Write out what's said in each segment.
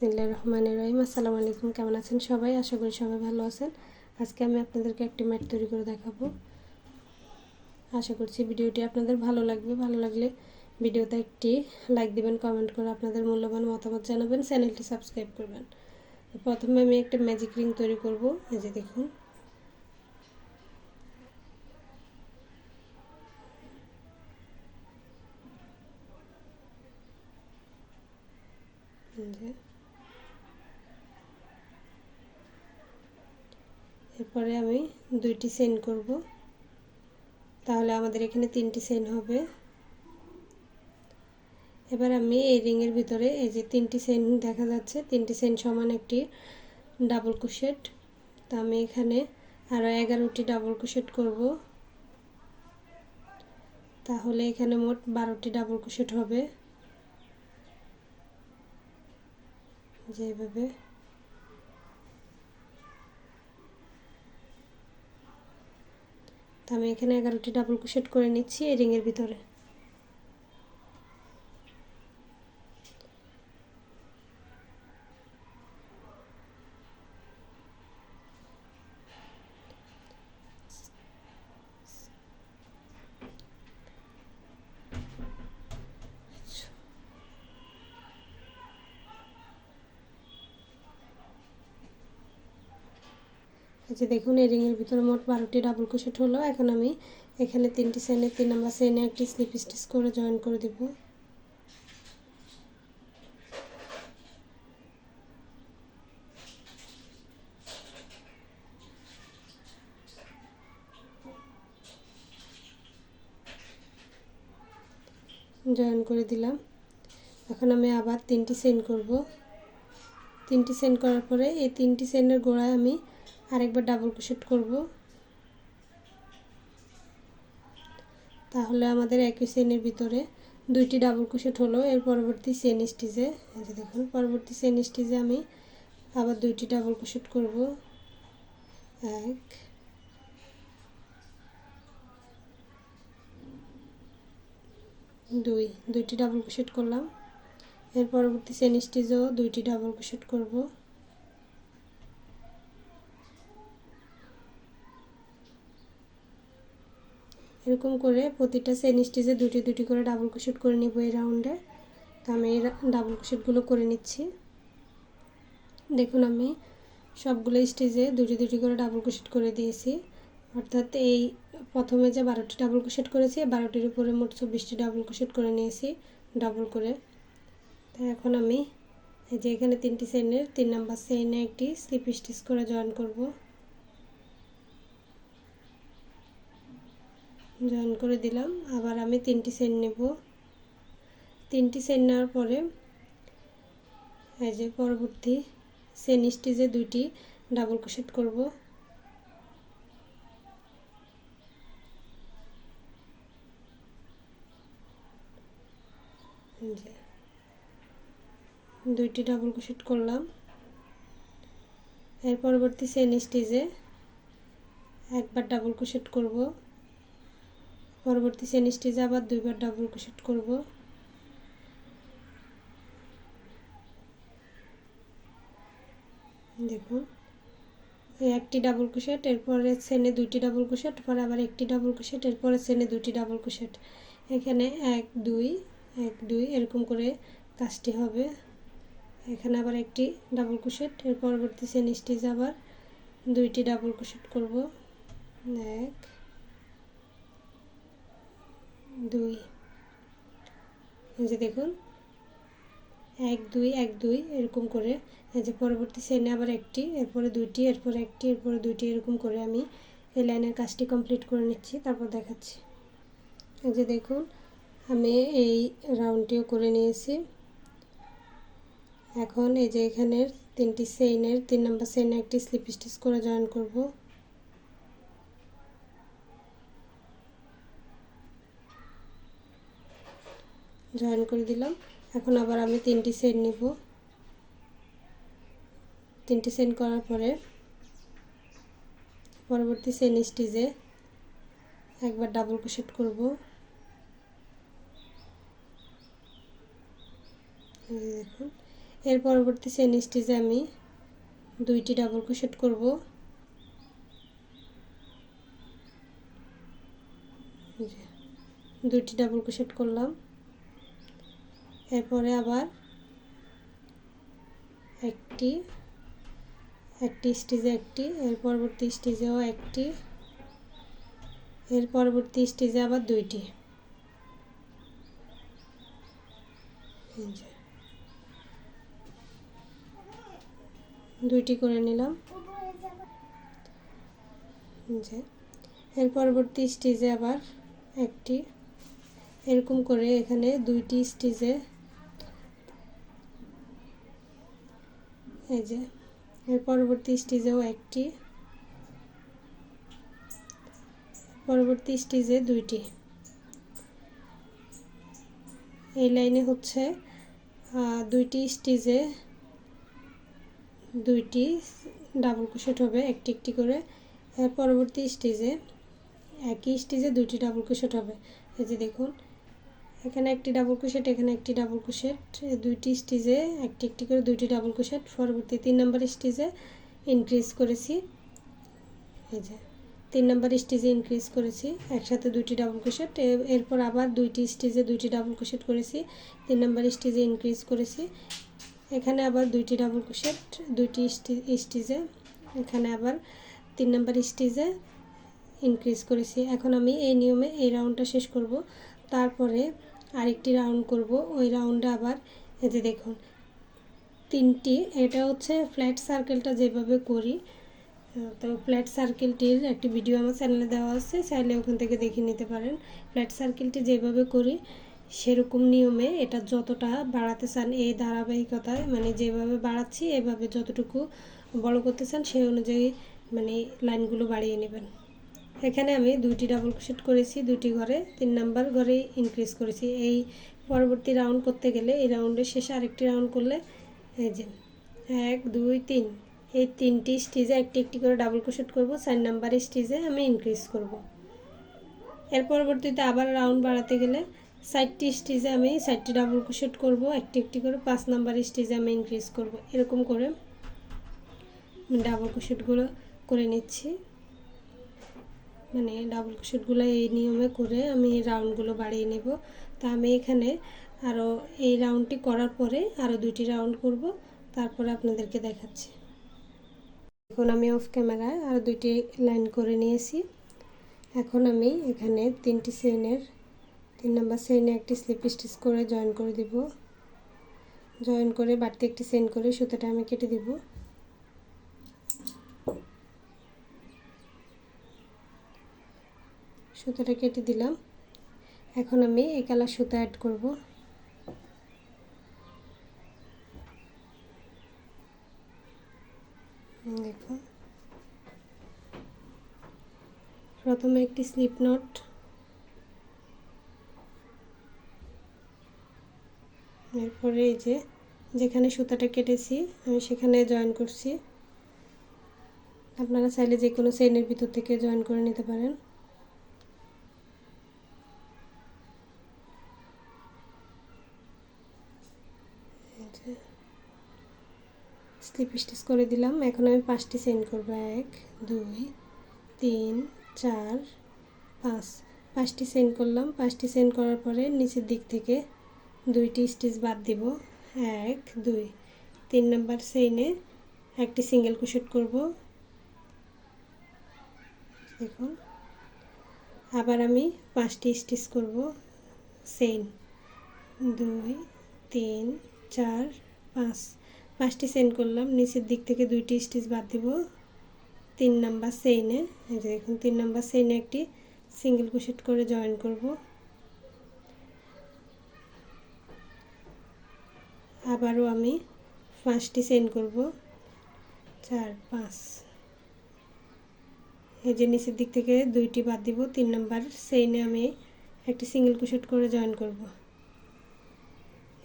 বিসমিল্লাহির রহমানির রহিম। আসসালামু আলাইকুম। কেমন আছেন সবাই? আশা করি সবাই ভালো আছেন। আজকে আমি আপনাদেরকে একটি ম্যাট তৈরি করে দেখাবো। আশা করছি ভিডিওটি আপনাদের ভালো লাগবে। ভালো লাগলে ভিডিওতে একটি লাইক দিবেন, কমেন্ট করে আপনাদের মূল্যবান মতামত জানাবেন, চ্যানেলটি সাবস্ক্রাইব করবেন। প্রথমে আমি একটা ম্যাজিক রিং তৈরি করব। এই যে দেখুন, এরপরে আমি দুইটি চেইন করব, তাহলে আমাদের এখানে তিনটি চেইন হবে। এবার আমি এই রিংয়ের ভিতরে এই যে তিনটি চেইন দেখা যাচ্ছে, তিনটি চেইন সমান একটি ডাবল ক্রোশেট। তো আমি এখানে আরও 11টি ডাবল ক্রোশেট করব, তাহলে এখানে মোট 12টি ডাবল ক্রোশেট হবে। যেভাবে তো আমি এখানে 11টি ডাবল ক্রোশেট করে নিচ্ছি এই রিংয়ের ভিতরে। এই যে দেখুন, এই রিংয়ের ভিতরে মোট 12টি ডাবল ক্রোশেট হলো। এখন আমি এখানে 3টি চেইনে 3 নাম্বার চেইনে একটি স্লিপ স্টিচ করে জয়েন করে দেব। জয়েন করে দিলাম। এখন আমি আবার 3টি চেইন করব। 3টি চেইন করার পরে এই 3টি চেইনের গোড়ায় আমি আরেকবার ডাবল ক্রোশেট করব, তাহলে আমাদের একই চেইনের ভিতরে 2টি ডাবল ক্রোশেট হলো। এর পরবর্তী চেইন স্টিচে এই যে দেখুন, পরবর্তী চেইন স্টিচে আমি আবার 2টি ডাবল ক্রোশেট করব। এক, দুইটি ডাবল ক্রোশেট করলাম। এর পরবর্তী চেইন স্টিচেও 2টি ডাবল ক্রোশেট করব। এরকম করে প্রতিটা চেইন স্টিচে 2টি করে ডাবল ক্রোশেট করে নিব এই রাউন্ডে। তো আমি এই ডাবল ক্রোশেটগুলো করে নিচ্ছি। দেখুন, আমি সবগুলো স্টিচে 2টি করে ডাবল ক্রোশেট করে দিয়েছি, অর্থাৎ এই প্রথমে যে 12টি ডাবল ক্রোশেট করেছি 12টির উপরে মোট 24টি ডাবল ক্রোশেট করে নিয়েছি ডাবল করে। তো এখন আমি এই যে এখানে 3টি চেইনের 3 নাম্বার চেইনে একটি স্লিপ স্টিচ করে জয়েন করব। জয়েন করে দিলাম। আবার আমি 3টি চেইন নেব। 3টি চেইন নেওয়ার পরে এই যে পরবর্তী চেইন স্টিচে 2টি ডাবল ক্রোশেট করব। যে 2টি ডাবল ক্রোশেট করলাম। এর পরবর্তী চেইন স্টিচে একবার ডাবল ক্রোশেট করব, পরবর্তী চেইন স্টিচে আবার 2বার ডাবল ক্রোশেট করব। দেখুন, এই একটি ডাবল ক্রোশেট, এরপরে চেইনে 2টি ডাবল ক্রোশেট, পরে আবার একটি ডাবল ক্রোশেট, এরপরে চেইনে 2টি ডাবল ক্রোশেট। এখানে 1 2 1 2 এরকম করে কাজটি হবে। এখানে আবার একটি ডাবল ক্রোশেট, এর পরবর্তী চেইন স্টিচে আবার 2টি ডাবল ক্রোশেট করব। 1 2 এই যে দেখুন, 1 2 1 2 এরকম করে এই যে পরবর্তী চেইনে আবার একটি, এরপরে 2টি, এরপরে একটি, এরপরে 2টি, এরকম করে আমি এই লাইনের কাজটি কমপ্লিট করে নিচ্ছি, তারপর দেখাচ্ছি। এই যে দেখুন, আমি এই রাউন্ডটিও করে নিয়েছি। এখন এই যে এখানের 3টি চেইনের 3 নাম্বার চেইনে একটি স্লিপ স্টিচ করে জয়েন করব। জয়েন করে দিলাম। এখন আবার আমি 3টি চেইন নিব। 3টি চেইন করার পরে পরবর্তী চেইন স্টিচে একবার ডাবল ক্রোশেট করব। দেখুন, এর পরবর্তী চেইন স্টিচে আমি 2টি ডাবল ক্রোশেট করব। দুইটি ডাবল ক্রোশেট করলাম। এরপরে আবার একটি স্টিচে একটি, এর পরবর্তী স্টিচেও একটি, এর পরবর্তী স্টিচে আবার 2টি। দুইটি করে নিলাম। এর পরবর্তী স্টিচে আবার একটি, এরকম করে এখানে 2টি স্টিচে এই যে এর পরবর্তী স্টিচেও একটি, পরবর্তী স্টিচে 2টি। এই লাইনে হচ্ছে 2টি স্টিচে 2টি ডাবল ক্রোশেট হবে, একটি একটি করে। এর পরবর্তী স্টিচে একই স্টিচে 2টি ডাবল ক্রোশেট হবে। এই যে দেখুন, এখানে একটি ডাবল ক্রোশেট, এখানে একটি ডাবল ক্রোশেট, 2টি স্টিচে একটি একটি করে 2টি ডাবল ক্রোশেট। পরবর্তী 3 নম্বর স্টিচে ইনক্রিজ করেছি, এই যে 3 নম্বর স্টিচে ইনক্রিজ করেছি, একসাথে 2টি ডাবল ক্রোশেট। এরপর আবার 2টি স্টিচে 2টি ডাবল ক্রোশেট করেছি, 3 নম্বর স্টিচে ইনক্রিজ করেছি, এখানে আবার 2টি ডাবল ক্রোশেট, 2টি স্টিচে, এখানে আবার 3 নম্বর স্টিচে ইনক্রিজ করেছি। এখন আমি এই নিয়মে এই রাউন্ডটা শেষ করব। তারপরে আরেকটি রাউন্ড করব। ওই রাউন্ডে আবার এই যে দেখুন 3টি, এটা হচ্ছে ফ্ল্যাট সার্কেলটা যেভাবে করি, তো ফ্ল্যাট সার্কেলটির একটি ভিডিও আমার চ্যানেলে দেওয়া আছে, চাইলে ওখান থেকে দেখে নিতে পারেন। ফ্ল্যাট সার্কেলটি যেভাবে করি সেরকম নিয়মে এটা যতটা বাড়াতে চান এই ধারাবাহিকতায়, মানে যেভাবে বাড়াচ্ছি এভাবে যতটুকু বড় করতে চান সেই অনুযায়ী মানে লাইনগুলো বাড়িয়ে নেবেন। এখানে আমি 2টি ডাবল ক্রোশেট করেছি, 2টি ঘরে, 3 নাম্বার ঘরে ইনক্রিজ করেছি। এই পরবর্তী রাউন্ড করতে গেলে এই রাউন্ডের শেষে আরেকটি রাউন্ড করলে এই যে 1 2 3, এই 3টি স্টিচে একটি একটি করে ডাবল ক্রোশেট করব। 4 নাম্বার স্টিচে আমি ইনক্রিজ করব। এর পরবর্তীতে আবার রাউন্ড বাড়াতে গেলে 4টি স্টিচে আমি 4টি ডাবল ক্রোশেট করব, একটি একটি করে 5 নাম্বার স্টিচে আমি ইনক্রিজ করব। এরকম করে ডাবল ক্রোশেটগুলো করে নিচ্ছি, মানে ডাবল ক্রোশেটগুলো এই নিয়মে করে আমি রাউন্ডগুলো বাড়িয়ে নেব। তা আমি এখানে আরও এই রাউন্ডটি করার পরে আরও 2টি রাউন্ড করব, তারপরে আপনাদেরকে দেখাচ্ছি। এখন আমি অফ ক্যামেরায় আরও 2টি লাইন করে নিয়েছি। এখন আমি এখানে 3টি চেইনের 3 নম্বর চেইনে একটি স্লিপ স্টিচ করে জয়েন করে দিব। জয়েন করে বাড়তি একটি চেইন করে সুতাটা আমি কেটে দিব। সুতাটা কেটে দিলাম। এখন আমি এই কালার সুতা অ্যাড করব। দেখুন, প্রথমে একটি স্লিপ নট, এরপরে এই যে যেখানে সুতাটা কেটেছি আমি সেখানে জয়েন করছি। আপনারা চাইলে যে কোনো চেইনের ভিতর থেকে জয়েন করে নিতে পারেন। স্লিপ স্টিচ করে দিলাম। এখন আমি 5টি চেইন করব, 1 2 3 4 5, 5টি চেইন করলাম। 5টি চেইন করার পরে নিচের দিক থেকে 2টি স্টিচ বাদ দিব, 1 2, 3 নাম্বার চেইনে একটি সিঙ্গেল ক্রোশেট করব। দেখুন, আবার আমি 5টি স্টিচ করব, চেইন 2 3 4 5, 5টি চেইন করলাম। নিচের দিক থেকে 2টি স্টিচ বাদ দিব 3 নাম্বার চেইনে। এই যে দেখুন 3 নাম্বার চেইনে একটি সিঙ্গেল ক্রোশেট করে জয়েন করব। আবারও আমি 5টি চেইন করব, 4 5, এই যে নিচের দিক থেকে 2টি বাদ দিব, 3 নাম্বার চেইনে আমি একটি সিঙ্গেল ক্রোশেট করে জয়েন করব।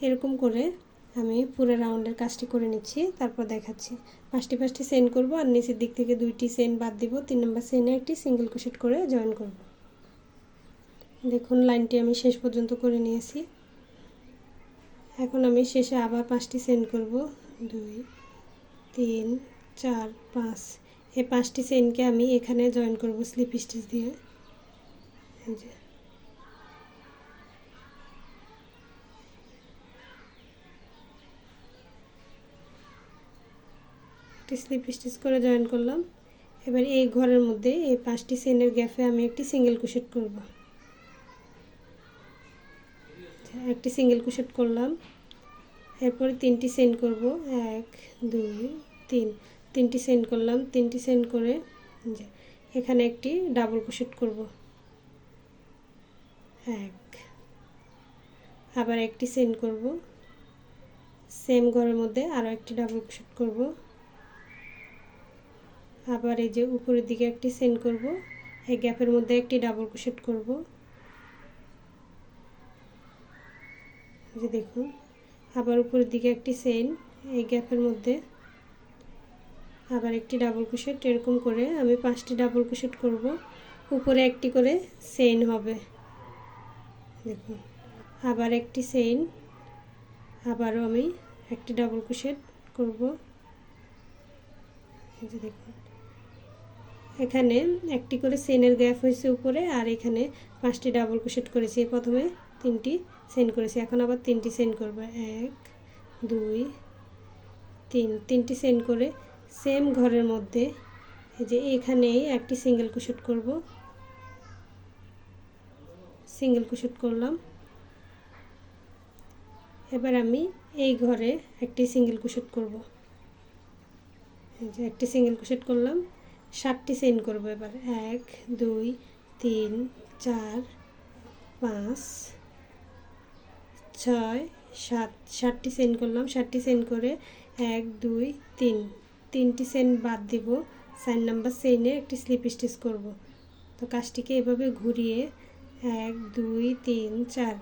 এরকম করে আমি পুরো রাউন্ডের কাজটি করে নিচ্ছি, তারপর দেখাচ্ছি। 5টি চেইন করব আর নিচের দিক থেকে 2টি চেইন বাদ দিব, 3 নাম্বার চেইনে একটি সিঙ্গেল ক্রোশেট করে জয়েন করব। দেখুন লাইনটি আমি শেষ পর্যন্ত করে নিয়েছি। এখন আমি শেষে আবার 5টি চেইন করব, 2 3 4 5। এই 5টি চেইনকে আমি এখানে জয়েন করব স্লিপ স্টিচ দিয়ে। এই যে একটি স্লিপ স্টিচ করে জয়েন করলাম। এবার এই ঘরের মধ্যে এই 5টি চেইনের গ্যাপে আমি একটি সিঙ্গেল ক্রোশেট করব। একটি সিঙ্গেল ক্রোশেট করলাম। এরপরে 3টি চেইন করব, 1 2 3। 3টি চেইন করলাম, 3টি চেইন করে এখানে একটি ডাবল ক্রোশেট করব, 1। আবার একটি চেইন করব, সেম ঘরের মধ্যে আরও একটি ডাবল ক্রোশেট করব। আবার এই যে উপরের দিকে একটি চেইন করব, এই গ্যাপের মধ্যে একটি ডাবল ক্রোশেট করব। এই যে দেখুন, আবার উপরের দিকে একটি চেইন, এই গ্যাপের মধ্যে আবার একটি ডাবল ক্রোশেট। এরকম করে আমি 5টি ডাবল ক্রোশেট করব। উপরে একটি করে চেইন হবে, দেখুন। আবার একটি চেইন, আবারও আমি একটি ডাবল ক্রোশেট করব। এই যে দেখুন, এখানে একটি করে চেইনের গ্যাপ হয়েছে উপরে, আর এখানে 5টি ডাবল ক্রোশেট করেছি। প্রথমে 3টি চেইন করেছি, এখন আবার 3টি চেইন করব, 1 2 3। 3টি চেইন করে সেম ঘরের মধ্যে এই যে এখানেই একটি সিঙ্গেল ক্রোশেট করব। সিঙ্গেল ক্রোশেট করলাম। এবার আমি এই ঘরে একটি সিঙ্গেল ক্রোশেট করব। এই যে একটি সিঙ্গেল ক্রোশেট করলাম, 7টি চেইন করব। এবার 1 2 3 4 5 6 7। 7টি চেইন করলাম, 7টি চেইন করে 1 2 3। 3টি চেইন বাদ দিব, 4 নাম্বার চেইনে একটি স্লিপ স্টিচ করব। তো কাজটিকে এভাবে ঘুরিয়ে 1 2 3 4,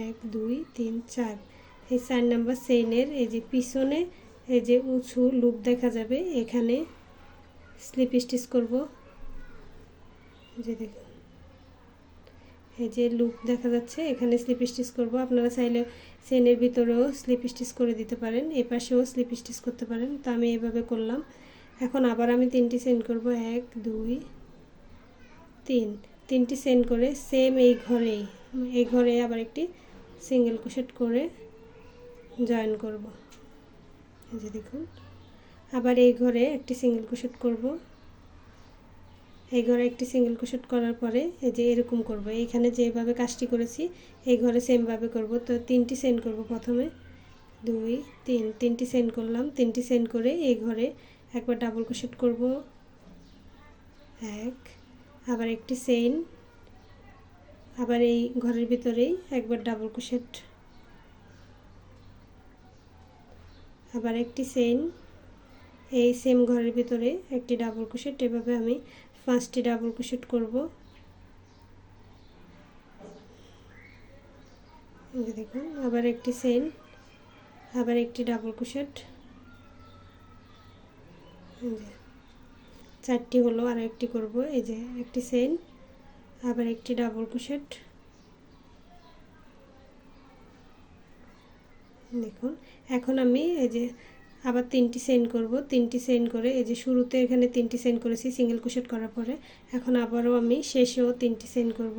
1 2 3 4। এই 4 নাম্বার চেইনের এই যে পিছনে এই যে উঁচু লুপ দেখা যাবে, এখানে স্লিপ স্টিচ করব। যে দেখুন, এই যে লুপ দেখা যাচ্ছে, এখানে স্লিপ স্টিচ করব। আপনারা চাইলে চেইনের ভিতরেও স্লিপ স্টিচ করে দিতে পারেন, এই পাশেও স্লিপ স্টিচ করতে পারেন। তো আমি এভাবে করলাম। এখন আবার আমি 3টি চেইন করব, 1 2 3। 3টি চেইন করে সেম এই ঘরে আবার একটি সিঙ্গেল ক্রোশেট করে জয়েন করব। এই যে দেখুন, আবার এই ঘরে একটি সিঙ্গেল ক্রোশেট করব। এই ঘরে একটি সিঙ্গেল ক্রোশেট করার পরে এই যে এরকম করব। এইখানে যেভাবে কাজটি করেছি এই ঘরে সেমভাবে করব। তো 3টি চেইন করব, প্রথমে 2 3। 3টি চেইন করলাম, 3টি চেইন করে এই ঘরে একবার ডাবল ক্রোশেট করব, 1। আবার একটি চেইন, আবার এই ঘরের ভিতরেই একবার ডাবল ক্রোশেট, আবার একটি চেইন, এই সেম ঘরের ভিতরে একটি ডাবল ক্রোশেট। এভাবে আমি 5টি ডাবল ক্রোশেট করব। এই দেখুন, আবার একটি চেইন, আবার একটি ডাবল ক্রোশেট। 4টি হলো, আর একটি করব। এই যে একটি চেইন, আবার একটি ডাবল ক্রোশেট। দেখুন, এখন আমি এই যে আবার 3টি চেইন করব। 3টি চেইন করে এই যে শুরুতে এখানে 3টি চেইন করেছি সিঙ্গেল ক্রোশেট করার পরে, এখন আবারও আমি শেষেও 3টি চেইন করব।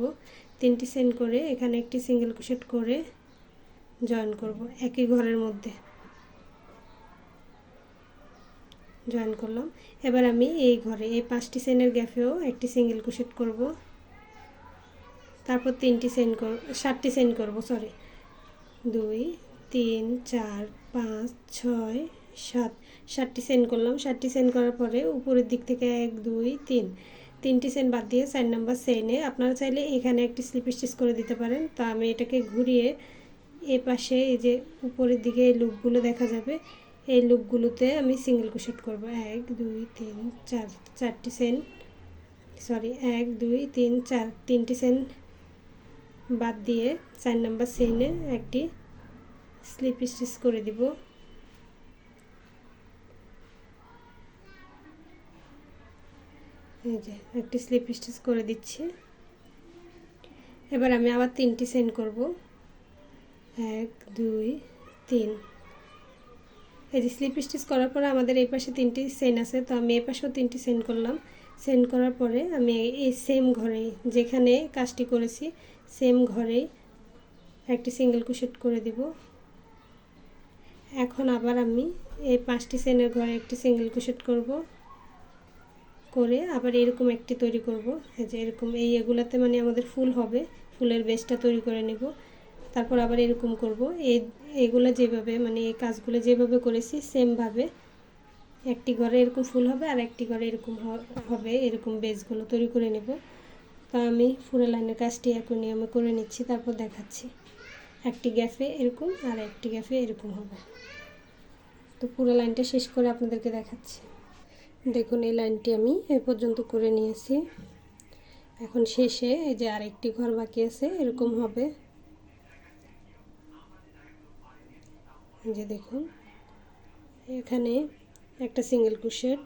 3টি চেইন করে এখানে একটি সিঙ্গেল ক্রোশেট করে জয়েন করব, একই ঘরের মধ্যে জয়েন করলাম। এবার আমি এই ঘরে এই 5টি চেইনের গ্যাপেও একটি সিঙ্গেল ক্রোশেট করব। তারপর 7টি চেইন করব, 2 3 4 5 6 7। 7টি চেইন করলাম। 7টি চেইন করার পরে উপরের দিক থেকে 1 2 3। 3টি চেইন বাদ দিয়ে 4 নাম্বার চেইনে আপনারা চাইলে এখানে একটি স্লিপ স্টিচ করে দিতে পারেন। তো আমি এটাকে ঘুরিয়ে এই পাশে এই যে উপরের দিকে এই লুপগুলো দেখা যাবে, এই লুপগুলোতে আমি সিঙ্গেল ক্রোশেট করব, 1 2 3 4। 4টি চেইন 1 2 3 4। 3টি চেইন বাদ দিয়ে 4 নাম্বার চেইনে একটি স্লিপ স্টিচ করে দিব। এই যে একটি স্লিপ স্টিচ করে দিচ্ছি। এবার আমি আবার 3টি চেইন করব, 1 2 3। এই যে স্লিপ স্টিচ করার পরে আমাদের এই পাশে 3টি চেইন আছে, তো আমি এই পাশেও 3টি চেইন করলাম। চেইন করার পরে আমি এই সেম ঘরে যেখানে কাজটি করেছি সেম ঘরেই একটি সিঙ্গেল ক্রোশেট করে দিব। এখন আবার আমি এই 5টি চেইনের ঘরে একটি সিঙ্গেল ক্রোশেট করব, করে আবার এরকম একটি তৈরি করব। এই যে এরকম এগুলাতে মানে আমাদের ফুল হবে, ফুলের বেসটা তৈরি করে নেব। তারপর আবার এরকম করব। এইগুলো যেভাবে মানে এই কাজগুলো যেভাবে করেছি সেমভাবে একটি ঘরে এরকম ফুল হবে আর একটি ঘরে এরকম হবে, এরকম বেসগুলো তৈরি করে নেব। তো আমি পুরো লাইনের কাজটি একই নিয়মে করে নিচ্ছি, তারপর দেখাচ্ছি। একটি গ্যাপে এরকম আর একটি গ্যাপে এরকম হবে। তো পুরো লাইনটা শেষ করে আপনাদেরকে দেখাচ্ছি। দেখুন এই লাইনটি আমি এই পর্যন্ত করে নিয়েছি। এখন শেষে এই যে আরেকটি ঘর বাকি আছে, এরকম হবে। এই যে দেখুন এখানে একটা সিঙ্গেল ক্রোশেট,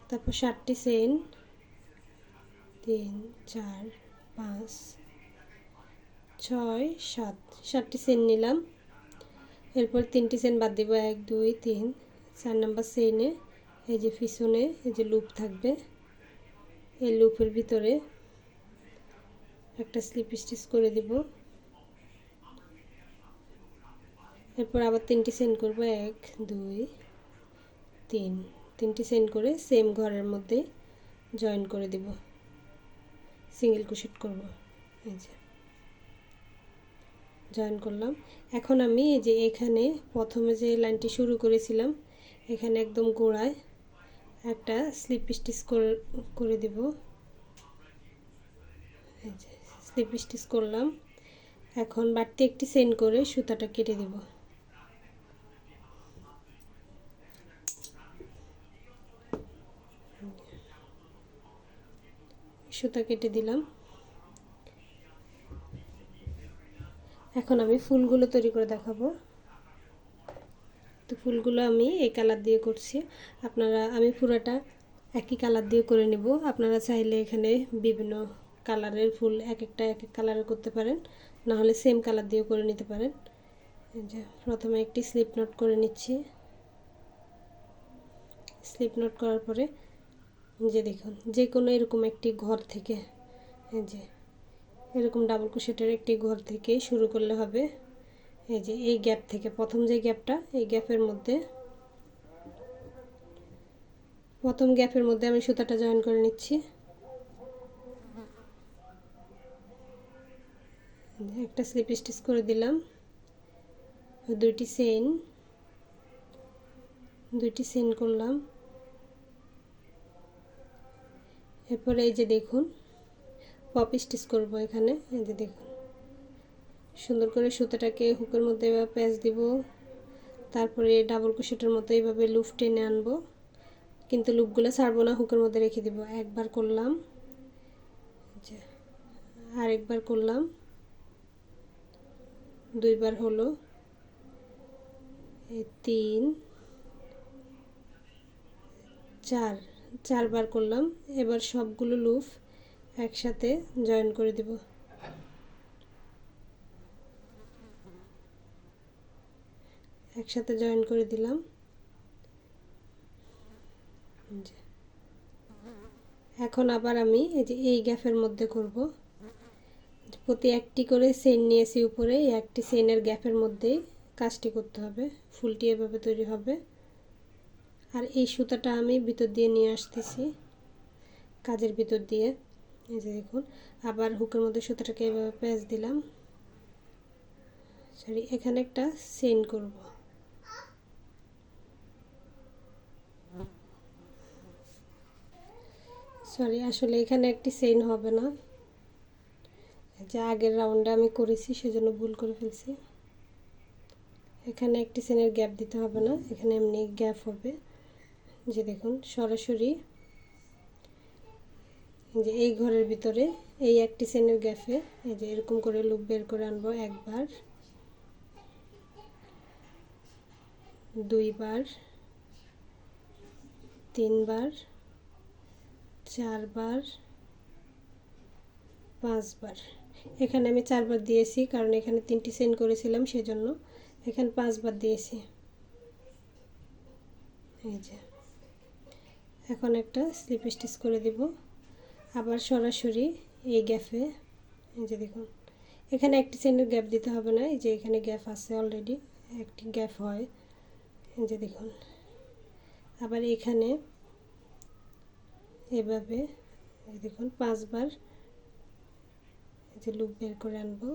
তারপর 7টি চেইন, 3 4 5 6 7, 7টি চেইন নিলাম। এরপর 3টি চেইন বাদ দিব, 1 2 3 4 নাম্বার চেইনে এই যে পিছনে এই যে লুপ থাকবে, এই লুপের ভিতরে একটা স্লিপ স্টিচ করে দিব। এরপর আবার 3টি চেইন করব, 1 2 3, 3টি চেইন করে সেম ঘরের মধ্যে জয়েন করে দিব, সিঙ্গেল ক্রোশেট করব। এই যে জয়েন করলাম। এখন আমি এই যে এখানে প্রথমে যে লাইনটি শুরু করেছিলাম এখানে একদম গোড়ায় একটা স্লিপ স্টিচ করে দিব। এই যে স্লিপ স্টিচ করলাম। এখন বাড়তি একটি চেইন করে সুতাটা কেটে দেব। সুতা কেটে দিলাম। এখন আমি ফুলগুলো তৈরি করে দেখাবো। তো ফুলগুলো আমি এই কালার দিয়ে করছি, আমি পুরোটা একই কালার দিয়ে করে নেব। আপনারা চাইলে এখানে বিভিন্ন কালারের ফুল এক এক কালারের করতে পারেন, না হলে সেম কালার দিয়েও করে নিতে পারেন। এই যে প্রথমে একটি স্লিপ নট করে নিচ্ছি। স্লিপ নট করার পরে যে দেখুন যে কোনো এরকম একটি ঘর থেকে এই যে এরকম ডাবল ক্রোশেটের একটি ঘর থেকে শুরু করলে হবে। এই যে এই গ্যাপ থেকে প্রথম যে গ্যাপটা, এই গ্যাপের মধ্যে প্রথম গ্যাপের মধ্যে আমি সুতাটা জয়েন করে নিচ্ছি। একটা স্লিপ স্টিচ করে দিলাম, দুইটি চেইন করলাম। এরপরে এই যে দেখুন পপ স্টিচ করব এখানে। এই যে দেখুন সুন্দর করে সুতাটাকে হুকের মধ্যে এভাবে প্যাঁচ দিব, তারপরে ডাবল ক্রোশেটের মতো এইভাবে লুপ টেনে আনবো, কিন্তু লুপগুলো ছাড়বো না, হুকের মধ্যে রেখে দিব। একবার করলাম, আরেকবার করলাম, দুইবার হলো, 3 4, 4বার করলাম। এবার সবগুলো লুপ একসাথে জয়েন করে দিব। একসাথে জয়েন করে দিলাম। এখন আবার আমি এই যে এই গ্যাপের মধ্যে করব। প্রতি একটি করে চেইন নিয়েছি উপরে, একটি চেইনের গ্যাপের মধ্যেই কাজটি করতে হবে। ফুলটি এভাবে তৈরি হবে। আর এই সুতাটা আমি ভিতর দিয়ে নিয়ে আসতেছি, কাজের ভিতর দিয়ে। এই যে দেখুন আবার হুকের মধ্যে সুতাটাকে এভাবে প্যাঁচ দিলাম। সরি, এখানে একটা চেইন করব। সরি, আসলে এখানে একটি চেইন হবে না, যে আগের রাউন্ডে আমি করেছি সেজন্য ভুল করে ফেলছি। এখানে একটি চেইনের গ্যাপ দিতে হবে না, এখানে এমনি গ্যাপ হবে। যে দেখুন সরাসরি যে এই ঘরের ভিতরে এই একটি চেইনের গ্যাপে এই যে এরকম করে লুপ বের করে আনবো। একবার, দুইবার, তিনবার, চারবার, 5বার। এখানে আমি 4 বার দিয়েছি, কারণ এখানে 3টি চেইন করেছিলাম সেজন্য। এখানে 5 বার দিয়েছি। এই যে এখন একটা স্লিপ স্টিচ করে দিব। আবার সরাসরি এই গ্যাপে, এই যে দেখুন এখানে একটি চেইনের গ্যাপ দিতে হবে না, এই যে এখানে গ্যাপ আছে অলরেডি, একটি গ্যাপ হয়। এই যে দেখুন আবার এখানে এভাবে দেখুন 5 বার এই যে লুপ বের করে আনবো।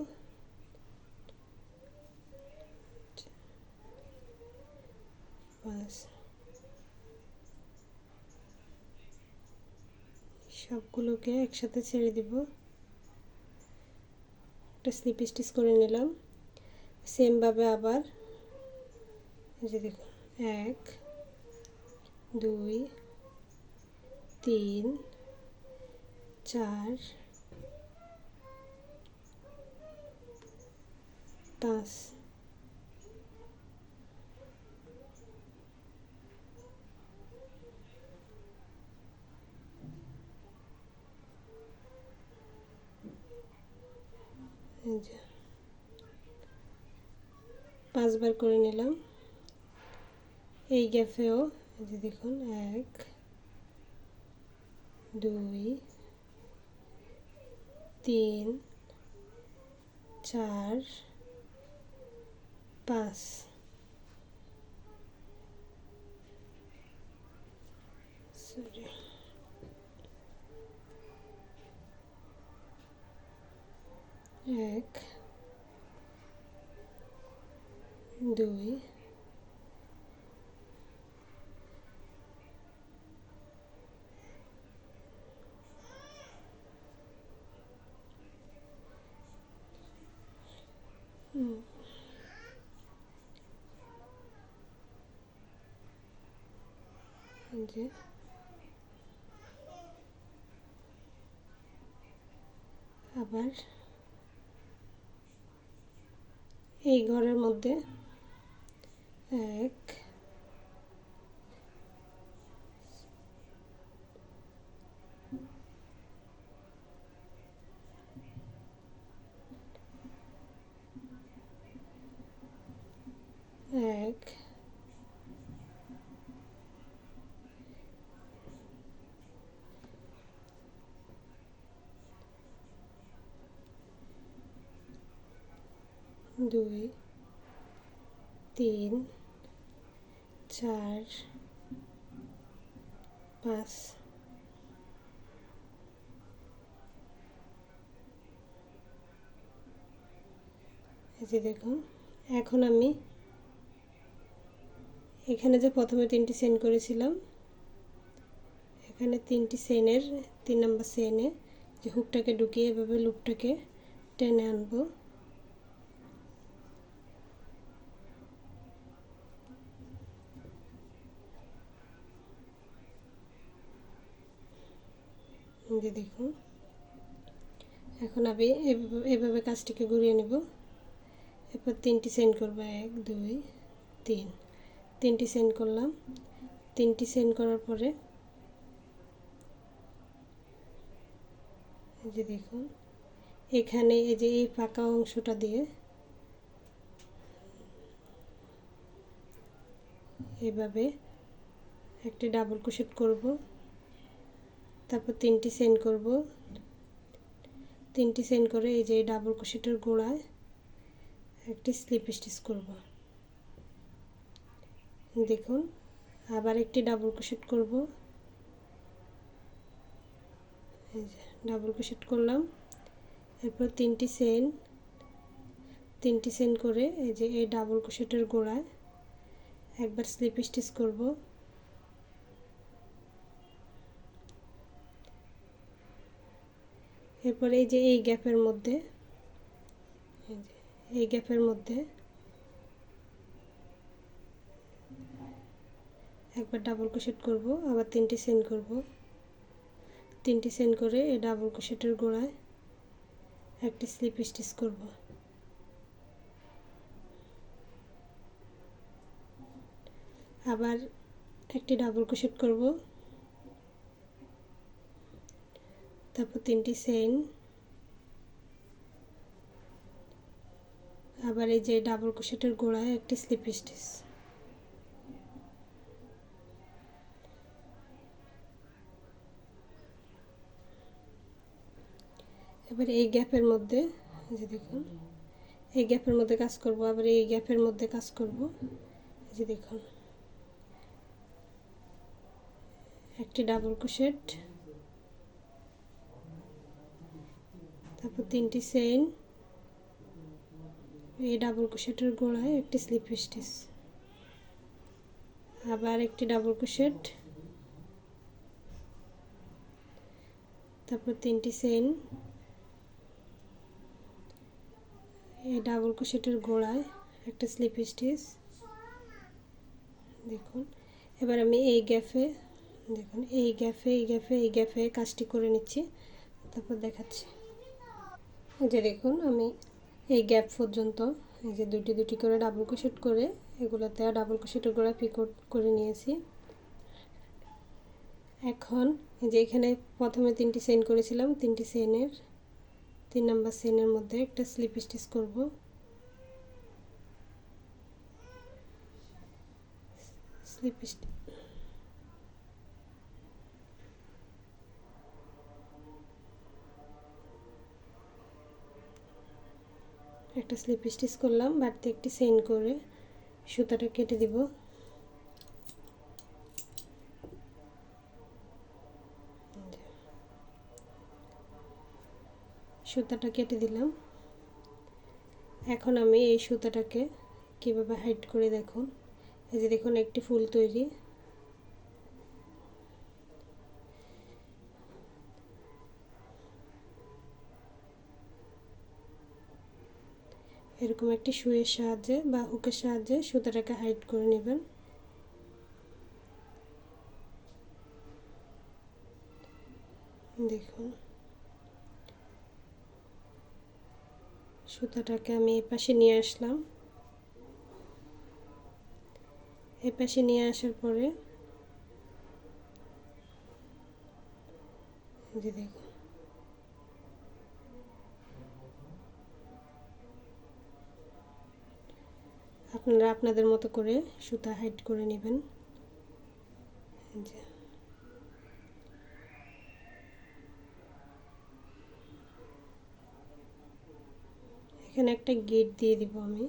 সবগুলোকে একসাথে ছেড়ে দিব। একটা স্লিপ স্টিচ করে নিলাম। সেম ভাবে আবার এই যে দেখুন 1 2 3 4 5। এই যে 5 বার করে নিলাম। এই গ্যাপেও এই যে দেখুন 1 2 3 4 5। সরি, 1 2 যে আবার এই ঘরের মধ্যে 1 1 2 3 4 5। এই যে দেখুন এখন আমি এখানে যে প্রথমে 3টি চেইন করেছিলাম, এখানে 3টি চেইনের 3 নম্বর চেইনে যে হুকটাকে ঢুকিয়ে এভাবে লুপটাকে টেনে আনবো। যে দেখুন এখন আমি এভাবে কাজটিকে ঘুরিয়ে নেব। এরপর 3টি চেইন করব, 1 2 3। 3টি চেইন করলাম। 3টি চেইন করার পরে এই যে দেখুন এখানে এই যে এই ফাঁকা অংশটা দিয়ে এভাবে একটি ডাবল ক্রোশেট করব। তারপর 3টি চেইন করব। 3টি চেইন করে এই যে ডাবল ক্রোশেটের গোড়ায় একটি স্লিপ স্টিচ করব। দেখুন আবার একটি ডাবল ক্রোশেট করব। এই যে ডাবল ক্রোশেট করলাম। এরপর 3টি চেইন করে এই যে এই ডাবল ক্রোশেটের গোড়ায় একবার স্লিপ স্টিচ করব। এরপর এই যে এই গ্যাপের মধ্যে একবার ডাবল ক্রোশেট করব, আবার 3টি চেইন করব। 3টি চেইন করে এই ডাবল ক্রোশেটের গোড়ায় একটি স্লিপ স্টিচ করব। আবার একটি ডাবল ক্রোশেট করব, তারপর 3টি চেইন, আবার এই যে ডাবল ক্রোশেটের গোড়ায় একটি স্লিপ স্টিচ। এবার এই গ্যাপের মধ্যে এই যে দেখুন, এই গ্যাপের মধ্যে কাজ করব, আবার এই গ্যাপের মধ্যে কাজ করব। এই যে দেখুন, একটি ডাবল ক্রোশেট, তারপর 3টি চেইন, এই ডাবল ক্রোশেটের গোড়ায় একটি স্লিপ স্টিচ, আবার একটি ডাবল ক্রোশেট, তারপর 3টি চেইন, এই ডাবল ক্রোশেটের গোড়ায় একটা স্লিপ স্টিচ। দেখুন, এবার আমি এই গ্যাপে, দেখুন এই গ্যাপে কাজটি করে নিচ্ছি, তারপর দেখাচ্ছি। এই যে দেখুন, আমি এই গ্যাপ পর্যন্ত এই যে দুটি করে ডাবল ক্রোশেট করে এগুলোতে ডাবল ক্রোশেটের গোড়া পিকো করে নিয়েছি। এখন এই যে এখানে প্রথমে 3টি চেইন করেছিলাম, 3টি চেইনের 3 নাম্বার চেইনের মধ্যে একটা স্লিপ স্টিচ করব। স্লিপ স্টিচ, একটা স্লিপ স্টিচ করলাম, বাড়তি একটি চেইন করে সুতাটা কেটে দিব। সুতাটা কেটে দিলাম। এখন আমি এই সুতাটাকে কিভাবে হাইড করে দেখুন। এই যে দেখুন, একটি ফুল তৈরি। এরকম একটি সুইয়ের সাহায্যে বা হুকের সাহায্যে সুতাটাকে হাইড করে নেবেন। দেখুন, সুতাটাকে আমি এই পাশে নিয়ে আসলাম। এই পাশে নিয়ে আসার পরে যে দেখুন, আপনারা আপনাদের মতো করে সুতা হাইড করে নেবেন। এখানে একটা গিট দিয়ে দিব আমি।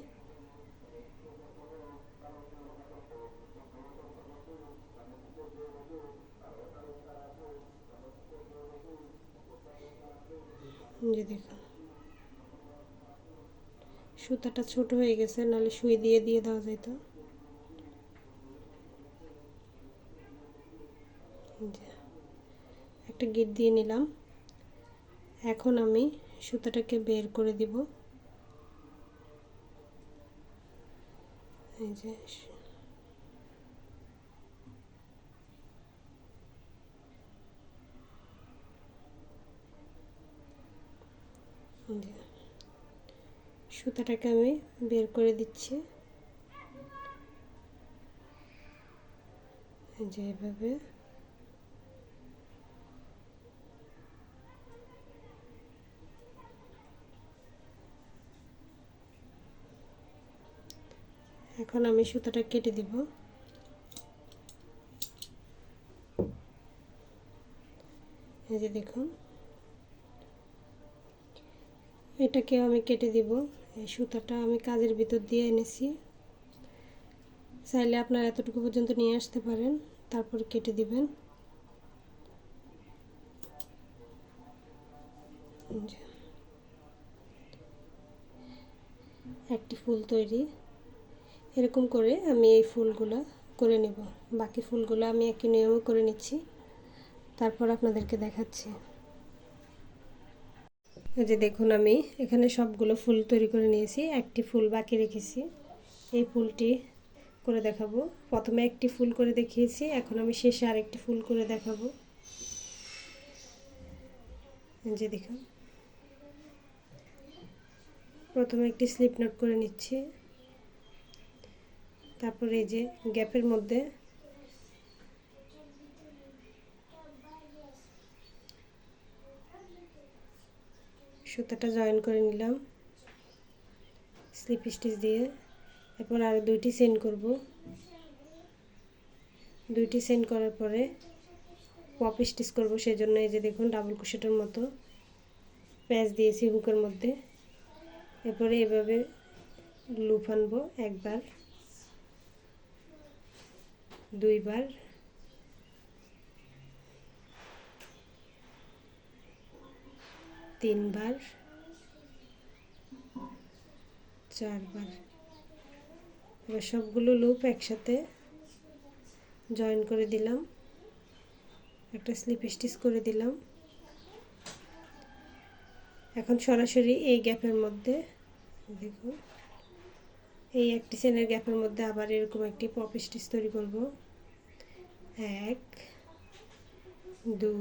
যে দেখুন, সুতাটা ছোট হয়ে গেছে, নাহলে সুই দিয়ে দেওয়া যেত। একটা গিট দিয়ে নিলাম। এখন আমি সুতাটাকে বের করে দিব। এই যে সুতাটাকে আমি বের করে দিচ্ছি, যে এভাবে। এখন আমি সুতাটা কেটে দিব। এই যে দেখুন, এটাকেও আমি কেটে দিব। এই সুতাটা আমি কাজের ভিতর দিয়ে এনেছি, চাইলে আপনারা এতটুকু পর্যন্ত নিয়ে আসতে পারেন, তারপর কেটে দিবেন। একটি ফুল তৈরি। এরকম করে আমি এই ফুলগুলো করে নেব। বাকি ফুলগুলো আমি একই নিয়মে করে নিচ্ছি, তারপর আপনাদেরকে দেখাচ্ছি। এই যে দেখুন, আমি এখানে সবগুলো ফুল তৈরি করে নিয়েছি, একটি ফুল বাকি রেখেছি। এই ফুলটি করে দেখাবো। প্রথমে একটি ফুল করে দেখিয়েছি, এখন আমি শেষে আরেকটি ফুল করে দেখাবো। এই যে দেখুন, প্রথমে একটি স্লিপ নট করে নিচ্ছি, তারপরে এই যে গ্যাপের মধ্যে সুতাটা জয়েন করে নিলাম, স্লিপ স্টিচ দিয়ে। এরপর আরও 2টি চেইন করব। 2টি চেইন করার পরে পপ স্টিচ করব, সেজন্য এই যে দেখুন ডাবল ক্রোশেটের মতো প্যাচ দিয়েছি হুকের মধ্যে। এরপরে এভাবে লুপ আনবো, একবার, দুইবার, তিনবার, চারবার। এবার সবগুলো লুপ একসাথে জয়েন করে দিলাম, একটা স্লিপ স্টিচ করে দিলাম। এখন সরাসরি এই গ্যাপের মধ্যে দেখুন, এই একটি চেনের গ্যাপের মধ্যে আবার এরকম একটি পপ স্টিচ তৈরি করব। 1 2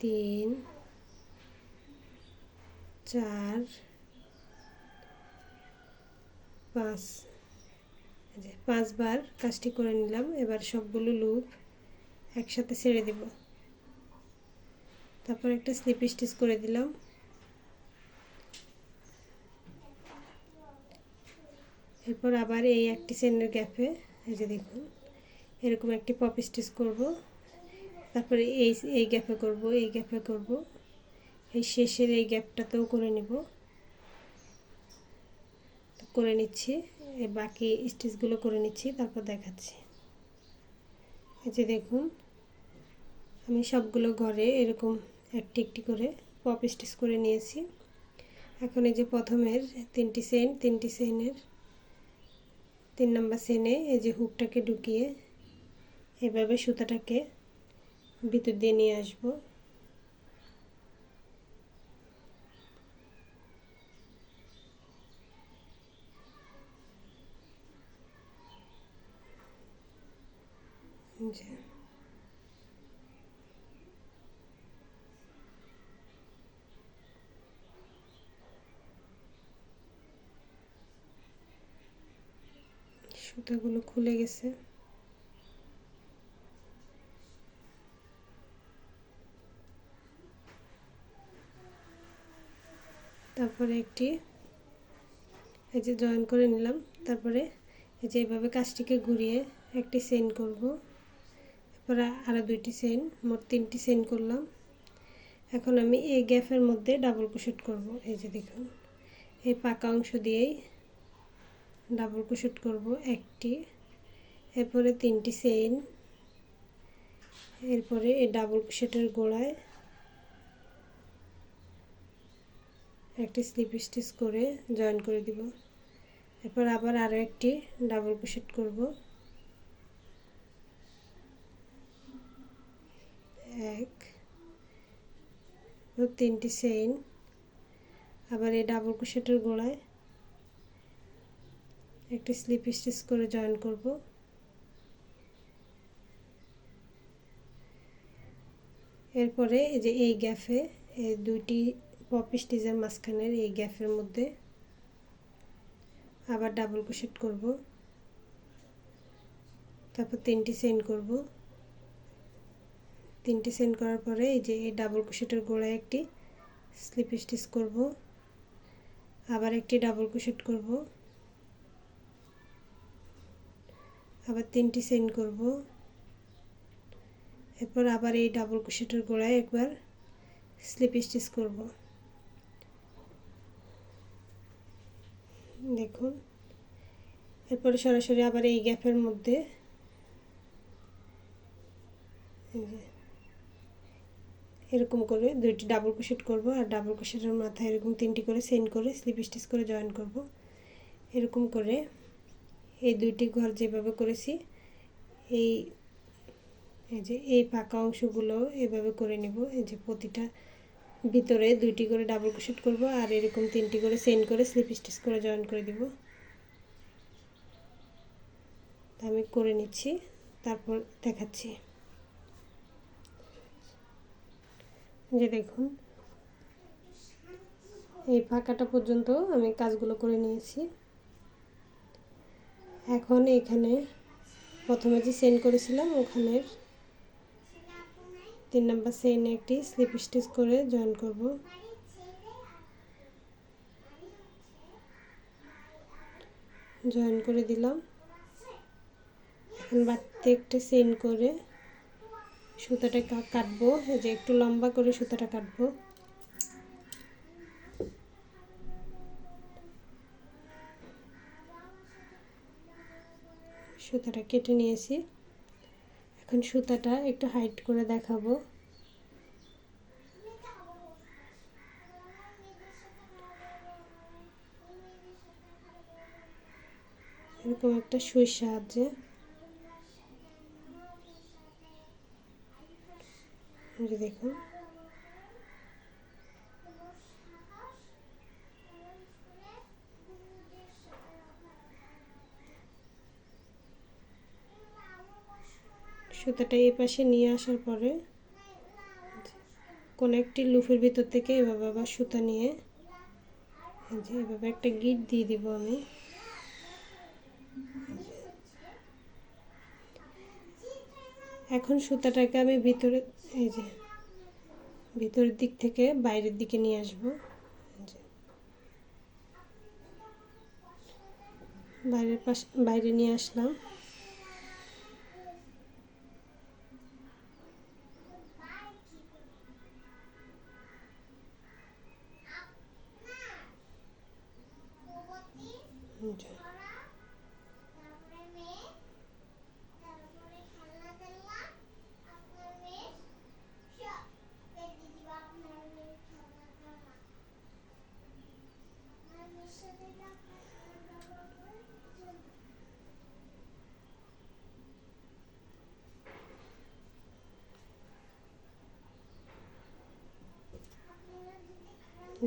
3 4 5, 5বার কাজটি করে নিলাম। এবার সবগুলো লুপ একসাথে ছেড়ে দেব, তারপর একটা স্লিপ স্টিচ করে দিলাম। এরপর আবার এই একটি চেনের গ্যাপে এই যে দেখুন এরকম একটি পপ স্টিচ করব, তারপরে এই গ্যাপে করব, এই গ্যাপে করব, এই শেষের এই গ্যাপটাতেও করে নিব। করে নিচ্ছি, এই বাকি স্টিচগুলো করে নিচ্ছি, তারপর দেখাচ্ছি। এই যে দেখুন আমি সবগুলো ঘরে এরকম একটি একটি করে পপ স্টিচ করে নিয়েছি। এখন এই যে প্রথমের 3টি চেইন, 3টি চেইনের 3 নম্বর চেইনে এই যে হুকটাকে ঢুকিয়ে এভাবে সুতাটাকে ভিতর দিয়ে নিয়ে আসবো। সুতাগুলো খুলে গেছে। তারপরে একটি এই যে জয়েন করে নিলাম, তারপরে এই যে এইভাবে কাজটিকে ঘুরিয়ে একটি চেইন করব। এরপরে আরও 2টি চেইন, মোট 3টি চেইন করলাম। এখন আমি এই গ্যাপের মধ্যে ডাবল ক্রোশেট করব। এই যে দেখুন এই পাকা অংশ দিয়েই ডাবল ক্রোশেট করব একটি, এরপরে 3টি চেইন, এরপরে এই ডাবল ক্রোশেটের গোড়ায় একটি স্লিপ স্টিচ করে জয়েন করে দিব। এরপর আবার আরও একটি ডাবল ক্রোশেট করব, 1 ও 3টি চেইন, আবার এই ডাবল ক্রোশেটের গোড়ায় একটি স্লিপ স্টিচ করে জয়েন করব। এরপরে এই যে এই গ্যাপে এই 2টি পপ স্টিচের মাঝখানের এই গ্যাপের মধ্যে আবার ডাবল ক্রোশেট করব, তারপর 3টি চেইন করব। 3টি চেইন করার পরে এই যে এই ডাবল ক্রোশেটের গোড়ায় একটি স্লিপ স্টিচ করব, আবার একটি ডাবল ক্রোশেট করব, আবার 3টি চেইন করব। এরপর আবার এই ডাবল ক্রোশেটের গোড়ায় একবার স্লিপ স্টিচ করব। দেখুন এরপরে সরাসরি আবার এই গ্যাপের মধ্যে এরকম করে 2টি ডাবল ক্রোশেট করব, আর ডাবল ক্রোশেটের মাথায় এরকম 3টি করে চেইন করে স্লিপ স্টিচ করে জয়েন করব। এরকম করে এই 2টি ঘর যেভাবে করেছি এই যে এই পাকা অংশগুলো এভাবে করে নিব। এই যে প্রতিটা ভিতরে 2টি করে ডাবল ক্রোশেট করব, আর এরকম 3টি করে চেইন করে স্লিপ স্টিচ করে জয়েন করে দিব। আমি করে নিচ্ছি, তারপর দেখাচ্ছি। যে দেখুন এই ফাঁকাটা পর্যন্ত আমি কাজগুলো করে নিয়েছি। এখন এখানে প্রথমে যে চেইন করেছিলাম ওখানের 3 নম্বর চেইনে একটি স্লিপ স্টিচ করে জয়েন করব। জয়েন করে দিলাম। এখন বাড়িতে একটা চেইন করে সুতাটা কাটবো। এই যে একটু লম্বা করে সুতাটা কাটবো। সুতাটা কেটে নিয়েছি। এখন সুতাটা একটু হাইট করে দেখাবো। এরকম একটা সুইর সাহায্যে দেখুন সুতাটা এই পাশে নিয়ে আসার পরে কোন একটি লুফের ভিতর থেকে এভাবে আবার সুতা নিয়ে এভাবে একটা গিট দিয়ে দিব আমি। এখন সুতাটাকে আমি ভিতরে এই যে ভিতরের দিক থেকে বাইরের দিকে নিয়ে আসব। বাইরে নিয়ে আসলাম।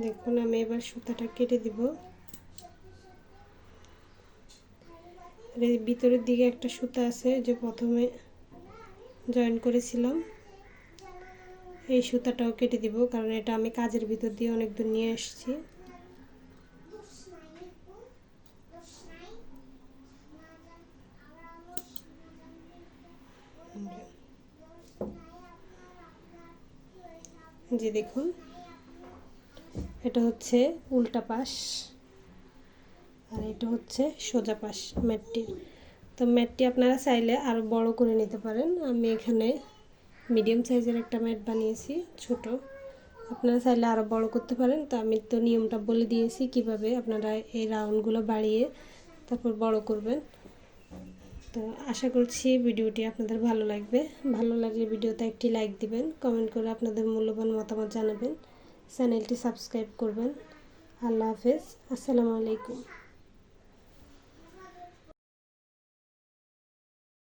দেখুন আমি এবার সুতাটা কেটে দিব। এর ভিতরের দিকে একটা সুতা আছে যে প্রথমে জয়েন করেছিলাম, এই সুতাটাও কেটে দিব, কারণ এটা আমি কাজের ভিতর দিয়ে অনেক দূর নিয়ে এসেছি। যে দেখুন এটা হচ্ছে উল্টা পাশ আর এটা হচ্ছে সোজা পাশ ম্যাটটির। তো ম্যাটটি আপনারা চাইলে আরও বড় করে নিতে পারেন। আমি এখানে মিডিয়াম সাইজের একটা ম্যাট বানিয়েছি ছোট, আপনারা চাইলে আরও বড় করতে পারেন। তো আমি তো নিয়মটা বলে দিয়েছি কিভাবে আপনারা এই রাউন্ডগুলো বাড়িয়ে তারপর বড় করবেন। তো আশা করছি ভিডিওটি আপনাদের ভালো লাগবে। ভালো লাগলে ভিডিওতে একটি লাইক দিবেন, কমেন্ট করে আপনাদের মূল্যবান মতামত জানাবেন, চ্যানেলটি সাবস্ক্রাইব করবেন। আল্লাহ হাফেজ, আসসালামু আলাইকুম।